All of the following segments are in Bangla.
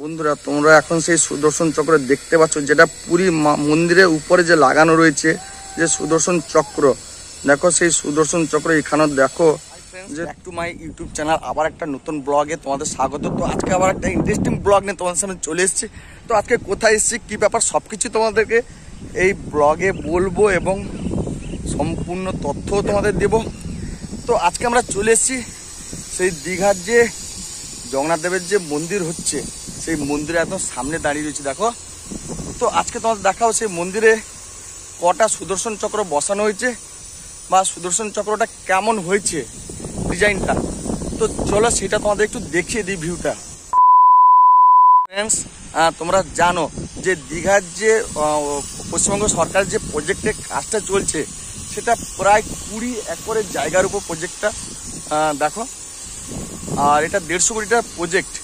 বন্ধুরা তোমরা এখন সেই সুদর্শন চক্র দেখতে পাচ্ছ, যেটা পুরী মন্দিরের উপরে যে লাগানো রয়েছে যে সুদর্শন চক্র। দেখো সেই সুদর্শন চক্র এখানে দেখো। যে টু মাই ইউটিউব চ্যানেল আবার একটা নতুন ব্লগে তোমাদের স্বাগত। তো আজকে আবার একটা ইন্টারেস্টিং ব্লগ নিয়ে তোমাদের সামনে চলে এসেছি। তো আজকে কোথায় এসেছি, কী ব্যাপার, সব কিছু তোমাদেরকে এই ব্লগে বলবো এবং সম্পূর্ণ তথ্য তোমাদের দেব। তো আজকে আমরা চলে এসেছি সেই দীঘার যে জগন্নাথ দেবের যে মন্দির হচ্ছে, সেই মন্দিরে একদম সামনে দাঁড়িয়ে রয়েছে দেখো। তো আজকে তোমাদের দেখাও সেই মন্দিরে কটা সুদর্শন চক্র বসানো হয়েছে বা সুদর্শন চক্রটা কেমন হয়েছে ডিজাইনটা। তো চলো সেটা তোমাদের একটু দেখিয়ে দিই ভিউটা। ফ্রেন্ডস, তোমরা জানো যে দীঘার যে পশ্চিমবঙ্গ সরকারের যে প্রজেক্টের কাজটা চলছে, সেটা প্রায় 20 একরের জায়গার উপর প্রজেক্টটা দেখো। আর এটা 150 কোটি টাকার প্রজেক্ট।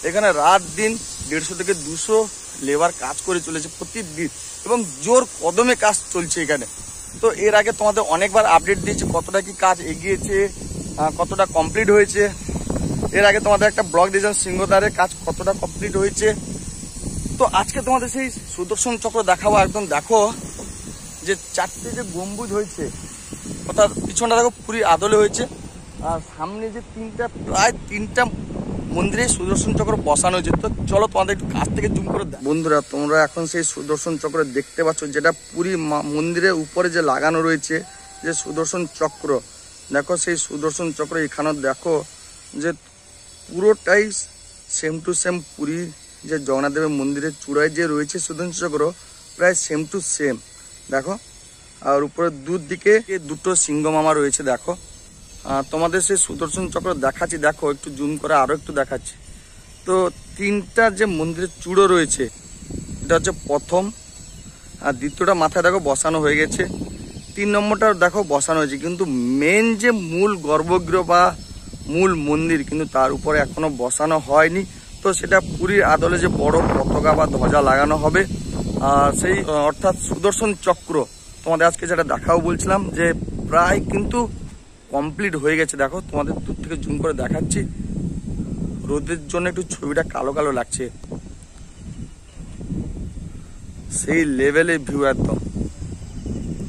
এখানে রাত দিন 150 থেকে 200 লেবার কাজ করে চলেছে প্রতিদিন এবং জোর কদমে কাজ চলছে এখানে। তো এর আগে তোমাদের অনেকবার আপডেট দিয়েছি কতটা কি কাজ এগিয়েছে, কতটা কমপ্লিট হয়েছে। এর আগে তোমাদের একটা ব্লগ দিয়েছিলাম সিংহদ্বারের কাজ কতটা কমপ্লিট হয়েছে। তো আজকে তোমাদের সেই সুদর্শন চক্র দেখাবো। একদম দেখো যে 4টে যে গম্বুজ হয়েছে, অর্থাৎ পিছনটা দেখো পুরী আদলে হয়েছে। আর সামনে যে প্রায় তিনটা মন্দিরে সুদর্শন চক্র বসানো হয়েছে। তো চলো তোমাদের একটু কাছ থেকে জুম করে দেখ। বন্ধুরা তোমরা এখন সেই সুদর্শন চক্র দেখতে পাচ্ছ, যেটা পুরী মন্দিরের উপরে যে লাগানো রয়েছে যে সুদর্শন চক্র। দেখো সেই সুদর্শন চক্র এখানে দেখো যে পুরোটাই সেম টু সেম পুরী যে জগন্নাথ দেবের মন্দিরের চূড়ায় যে রয়েছে সুদর্শন চক্র, প্রায় সেম টু সেম দেখো। আর উপরে দিকে দুটো সিংহ মামা রয়েছে দেখো। তোমাদের সেই সুদর্শন চক্র দেখাচ্ছি, দেখো একটু জুম করে আরো একটু দেখাচ্ছি। তো তিনটা যে মন্দিরের চূড়ো রয়েছে, এটা হচ্ছে প্রথম, আর দ্বিতীয়টা মাথায় দেখো বসানো হয়ে গেছে, 3 নম্বরটা দেখো বসানো হয়েছে। কিন্তু মেন যে মূল গর্ভগৃহ বা মূল মন্দির কিন্তু তার উপরে এখনো বসানো হয়নি। তো সেটা পুরীর আদলে যে বড় পতাকা বা ধ্বজা লাগানো হবে, সেই অর্থাৎ সুদর্শন চক্র তোমাদের আজকে যেটা দেখাও বলছিলাম যে প্রায় কিন্তু কমপ্লিট হয়ে গেছে। দেখো তোমাদের দূর থেকে জুম করে দেখাচ্ছি, রোদের জন্য একটু ছবিটা কালো কালো লাগছে, সেই লেভেলে ভিউ একদম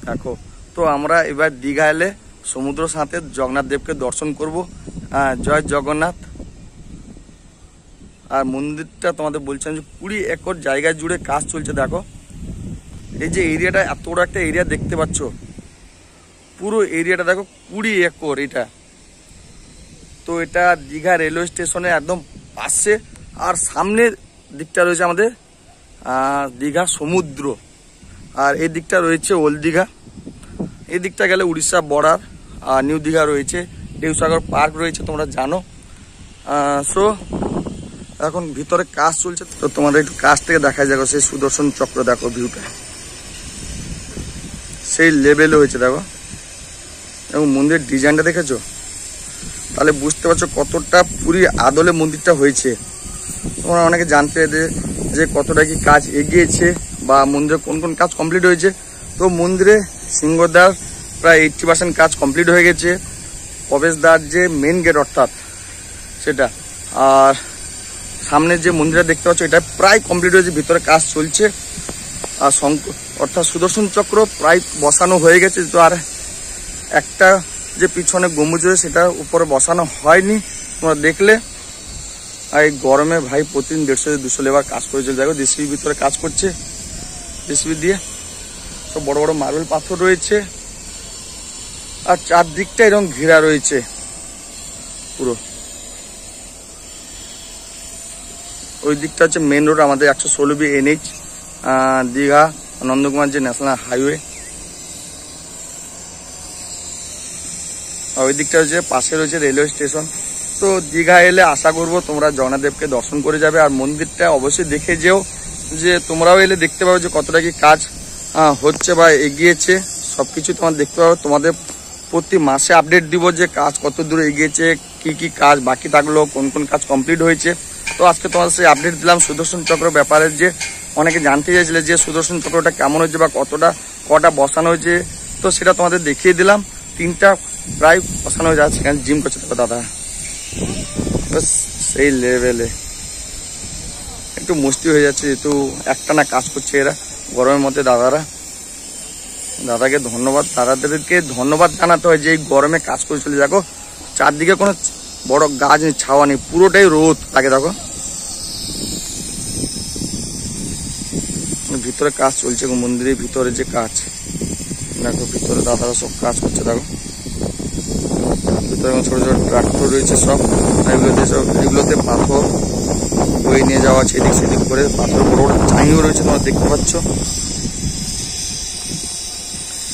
দেখো। তো আমরা এবার দীঘা এলে সমুদ্র সাথে জগন্নাথ দেবকে দর্শন করব। জয় জগন্নাথ। আর মন্দিরটা তোমাদের বলছিলাম যে 20 একর জায়গা জুড়ে কাজ চলছে দেখো। এই যে এরিয়াটা, এত বড় একটা এরিয়া দেখতে পাচ্ছ, পুরো এরিয়াটা দেখো 20 একর এটা। তো এটা দীঘা রেলওয়ে স্টেশনে একদম পাশে। আর সামনের দিকটা রয়েছে আমাদের দীঘা সমুদ্র, আর এই দিকটা রয়েছে ওল্ড দীঘা। এই দিকটা গেলে উড়িষ্যা বর্ডার, আর নিউ দীঘা রয়েছে, ঢেউসাগর পার্ক রয়েছে তোমরা জানো। সো এখন ভিতরে কাজ চলছে, তো তোমাদের একটু কাছ থেকে দেখা যাবে সেই সুদর্শন চক্র। দেখো ভিউটা সেই লেভেলে হয়েছে দেখো, এবং মন্দিরের ডিজাইনটা দেখেছো, তাহলে বুঝতে পারছো কতটা পুরী আদলে মন্দিরটা হয়েছে। তোমরা অনেকে জানতে যে কতটা কি কাজ এগিয়েছে বা মন্দিরে কোন কোন কাজ কমপ্লিট হয়েছে। তো মন্দিরে সিংহদ্বার প্রায় 80% কাজ কমপ্লিট হয়ে গেছে। প্রবেশদ্বার যে মেন গেট অর্থাৎ সেটা, আর সামনে যে মন্দিরটা দেখতে পাচ্ছ এটা প্রায় কমপ্লিট হয়েছে, ভিতরে কাজ চলছে। আর অর্থাৎ সুদর্শন চক্র প্রায় বসানো হয়ে গেছে। তো আর একটা যে পিছনে গম্বুজ রয়েছে সেটা উপরে বসানো হয়নি তোমরা দেখলে। আর এই গরমে ভাই প্রতিদিন 150-200 লেবার কাজ করে চলছে দেখো। জেসিবির ভিতরে কাজ করছে, জেসিবি দিয়ে সব বড় বড় মার্বেল পাথর রয়েছে। আর চারদিকটা এরকম ঘেরা রয়েছে পুরো। ওই দিকটা হচ্ছে মেন রোড আমাদের 116B NH দীঘা নন্দকুমার যে ন্যাশনাল হাইওয়ে। আর ওই দিকটা হচ্ছে পাশে রয়েছে রেলওয়ে স্টেশন। তো দীঘা এলে আশা করবো তোমরা জগন্নাথ দেবকে দর্শন করে যাবে। আর মন্দিরটা অবশ্যই দেখে যেও, যে তোমরাও এলে দেখতে পাবে যে কতটা কি কাজ হচ্ছে বা এগিয়েছে। সবকিছু তোমার দেখতে পাবে। তোমাদের প্রতি মাসে আপডেট দিব যে কাজ কত দূর এগিয়েছে, কি কি কাজ বাকি থাকলো, কোন কোন কাজ কমপ্লিট হয়েছে। তো আজকে তোমাদের সেই আপডেট দিলাম সুদর্শন চক্র ব্যাপারে। যে অনেকে জানতে চাইছিলে যে সুদর্শন চক্রটা কেমন হয়েছে বা কটা বসানো হয়েছে, তো সেটা তোমাদের দেখিয়ে দিলাম। 3টা প্রায় বসানো হয়ে যাচ্ছে। সেখানে জিম করছে তো দাদা সেই লেভেলে। একটু মস্তি হয়ে যাচ্ছে, যেহেতু একটানা কাজ করছে এরা গরমের মধ্যে। দাদাকে ধন্যবাদ, দাদাদেরকে ধন্যবাদ জানাতে হয় যে এই গরমে কাজ করে চলে। দেখো চারদিকে কোনো বড় গাছ নেই, ছাওয়া নেই, পুরোটাই রোদ লাগে। দেখো ভিতরে কাজ চলছে, মন্দিরের ভিতরে যে কাজ, দেখো ভিতরে দাদারা সব কাজ করছে। দেখো ভিতরে ছোট ছোট ট্রাক্টর রয়েছে সব, এগুলোতে পাথর বয়ে নিয়ে যাওয়া আছে এদিক সেদিক করে। পাথর বড় বড় চাইও রয়েছে, তোমরা দেখতে পাচ্ছ।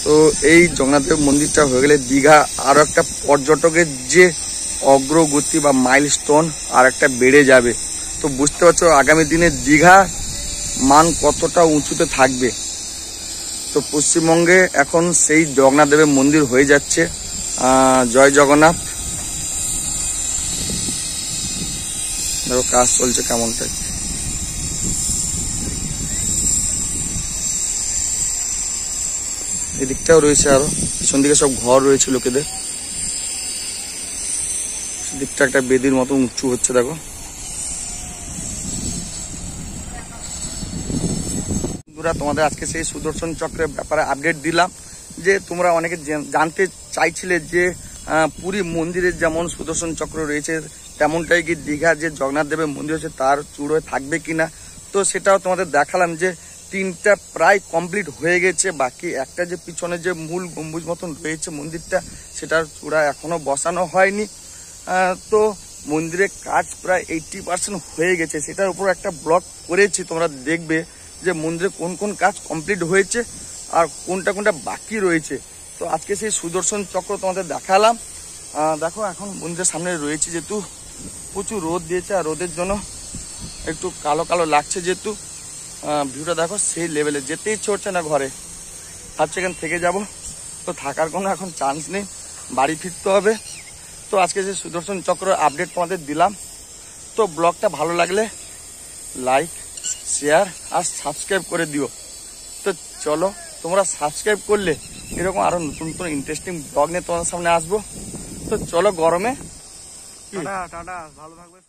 তো এই জগন্নাথদেব মন্দিরটা হয়ে গেলে দীঘা আরো একটা পর্যটকের যে অগ্রগতি বা মাইলস্টোন আর একটা বেড়ে যাবে। তো বুঝতে পারছো আগামী দিনে দীঘা মান কতটা উঁচুতে থাকবে। তো পশ্চিমবঙ্গে এখন সেই জগন্নাথ দেবের মন্দির হয়ে যাচ্ছে। জয় জগন্নাথ। দেখো কাজ চলছে কেমনটাই। এদিকটাও রয়েছে, আরো পিছন দিকে সব ঘর রয়েছে লোকেদের। দিকটা একটা বেদির মতো উঁচু হচ্ছে। দেখো বন্ধুরা, তোমাদের আজকে সেই সুদর্শন চক্রের ব্যাপারে আপডেট দিলাম। যে তোমরা অনেকে জানতে চাইছিলে যে পুরী মন্দিরের যেমন সুদর্শন চক্র রয়েছে তেমনটাই কি দীঘার যে জগন্নাথ দেবের মন্দির হচ্ছে তার চূড়োয় থাকবে কিনা। তো সেটাও তোমাদের দেখালাম যে 3টা প্রায় কমপ্লিট হয়ে গেছে। বাকি একটা যে পিছনে যে মূল গম্বুজ মতন রয়েছে মন্দিরটা, সেটার চূড়া এখনো বসানো হয়নি। তো মন্দিরের কাজ প্রায় 80% হয়ে গেছে। সেটার উপর একটা ব্লগ করেছি, তোমরা দেখবে যে মন্দিরে কোন কোন কাজ কমপ্লিট হয়েছে আর কোনটা কোনটা বাকি রয়েছে। তো আজকে সেই সুদর্শন চক্র তোমাদের দেখালাম। দেখো এখন মন্দিরের সামনে রয়েছে, যেহেতু প্রচুর রোদ দিয়েছে আর রোদের জন্য একটু কালো কালো লাগছে। যেহেতু ভিউটা দেখো সেই লেভেলে, যেতে ইচ্ছে হচ্ছে না ঘরে, ভাবছি এখানে থেকে যাব। তো থাকার কোনো এখন চান্স নেই, বাড়ি ফিরতে হবে। তো আজকে যে সুদর্শন চক্র আপডেট তোমাদের দিলাম। তো ব্লগটা ভালো লাগলে লাইক, শেয়ার আর সাবস্ক্রাইব করে দিও। তো চলো, তোমরা সাবস্ক্রাইব করলে এরকম আরো নতুন নতুন ইন্টারেস্টিং ব্লগ নিয়ে তোমাদের সামনে আসবো। তো চলো, গরমে টাটা, ভালো থাকবে।